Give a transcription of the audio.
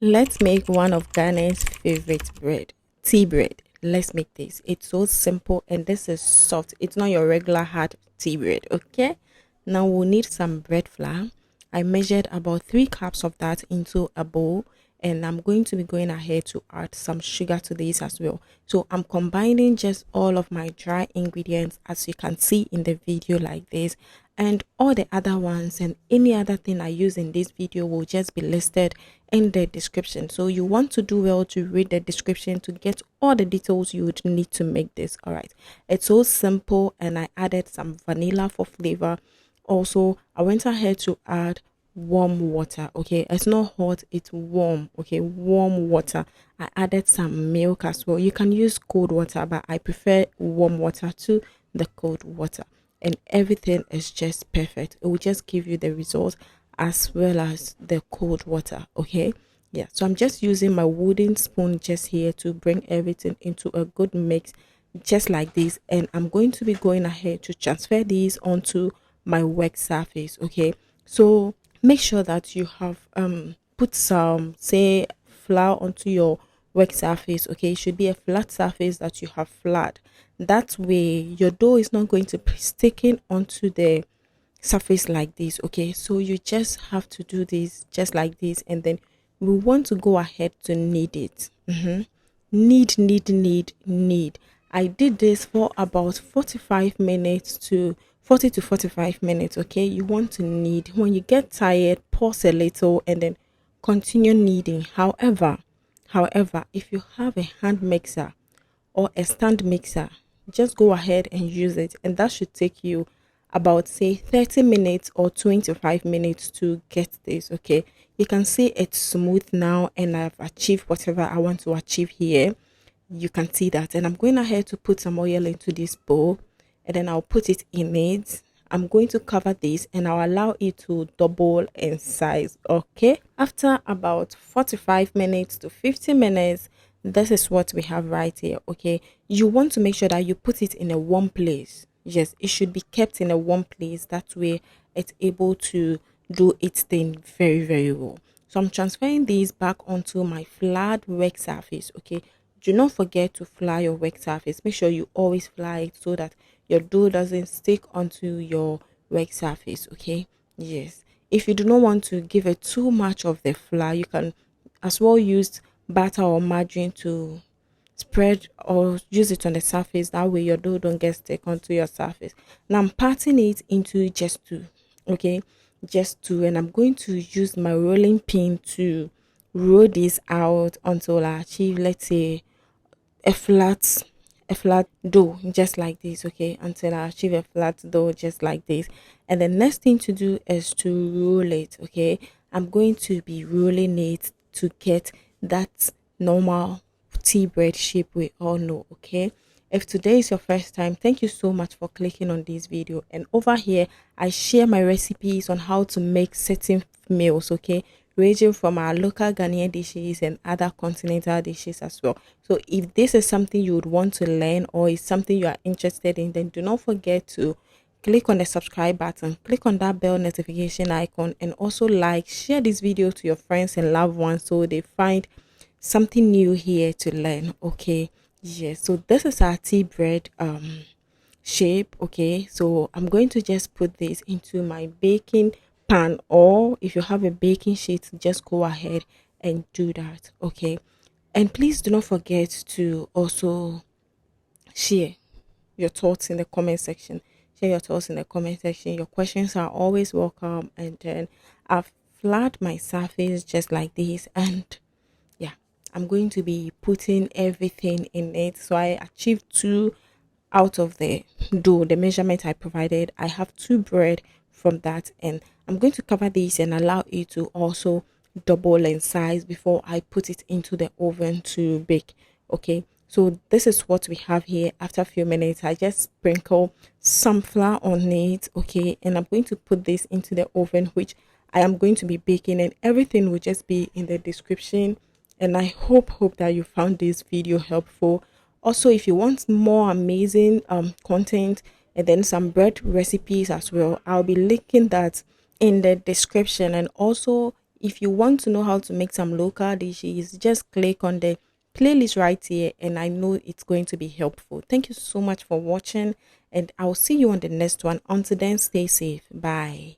Let's make one of Ghana's favorite bread, tea bread. Let's make this. It's so simple and this is soft. It's not your regular hard tea bread, okay? Now we'll need some bread flour. I measured about 3 cups of that into a bowl, and I'm going to be going ahead to add some sugar to this as well. So I'm combining just all of my dry ingredients as you can see in the video like this, and all the other ones and any other thing I use in this video will just be listed in the description. So you want to do well to read the description to get all the details you would need to make this. All right, it's so simple, and I added some vanilla for flavor. Also, I went ahead to add warm water. Okay, it's not hot, it's warm. Okay, warm water. I added some milk as well. You can use cold water, but I prefer warm water to the cold water, and everything is just perfect. It will just give you the result as well as the cold water. Okay, yeah, so I'm just using my wooden spoon just here to bring everything into a good mix, just like this, and I'm going to be going ahead to transfer these onto my work surface. Okay, so make sure that you have put some, say, flour onto your work surface. Okay, it should be a flat surface that you have flat. That way your dough is not going to be sticking onto the surface like this. Okay, so you just have to do this just like this, and then we want to go ahead to knead it. Knead. I did this for about 45 minutes to 40 to 45 minutes. Okay, you want to knead. When you get tired, pause a little and then continue kneading. However, if you have a hand mixer or a stand mixer, just go ahead and use it, and that should take you about, say, 30 minutes or 25 minutes to get this. Okay, you can see it's smooth now, and I've achieved whatever I want to achieve here. You can see that, and I'm going ahead to put some oil into this bowl, and then I'll put it in it. I'm going to cover this and I'll allow it to double in size. Okay, after about 45 minutes to 50 minutes, this is what we have right here. Okay, you want to make sure that you put it in a warm place. Yes, it should be kept in a warm place. That way it's able to do its thing very, very well. So I'm transferring these back onto my flat work surface. Okay, do not forget to fly your work surface. Make sure you always fly it so that your dough doesn't stick onto your work surface. Okay, yes, if you do not want to give it too much of the flour, you can as well use butter or margarine to spread or use it on the surface. That way your dough don't get stuck onto your surface. Now I'm patting it into just two. Okay, just two, and I'm going to use my rolling pin to roll this out until I achieve, let's say, a flat dough just like this. Okay, until I achieve a flat dough just like this. And the next thing to do is to roll it. Okay, I'm going to be rolling it to get that normal tea bread shape we all know. Okay, if today is your first time, thank you so much for clicking on this video. And over here I share my recipes on how to make certain meals. Okay, ranging from our local Ghanaian dishes and other continental dishes as well. So if this is something you would want to learn or is something you are interested in, then do not forget to click on the subscribe button, click on that bell notification icon, and also share this video to your friends and loved ones so they find something new here to learn. Okay, yes, so this is our tea bread shape. Okay, so I'm going to just put this into my baking pan, or if you have a baking sheet, just go ahead and do that. Okay, and please do not forget to also share your thoughts in the comment section. Share your thoughts in the comment section. Your questions are always welcome. And then I've flat my surface just like this, and yeah, I'm going to be putting everything in it. So I achieved two out of the dough, the measurement I provided. I have two bread from that, and I'm going to cover this and allow it to also double in size before I put it into the oven to bake. Okay, so this is what we have here. After a few minutes, I just sprinkle some flour on it. Okay, and I'm going to put this into the oven, which I am going to be baking, and everything will just be in the description. And I hope that you found this video helpful. Also, if you want more amazing content and then some bread recipes as well, I'll be linking that in the description. And also, If you want to know how to make some local dishes, just click on the playlist right here, and I know it's going to be helpful. Thank you so much for watching, and I'll see you on the next one. Until then, stay safe. Bye.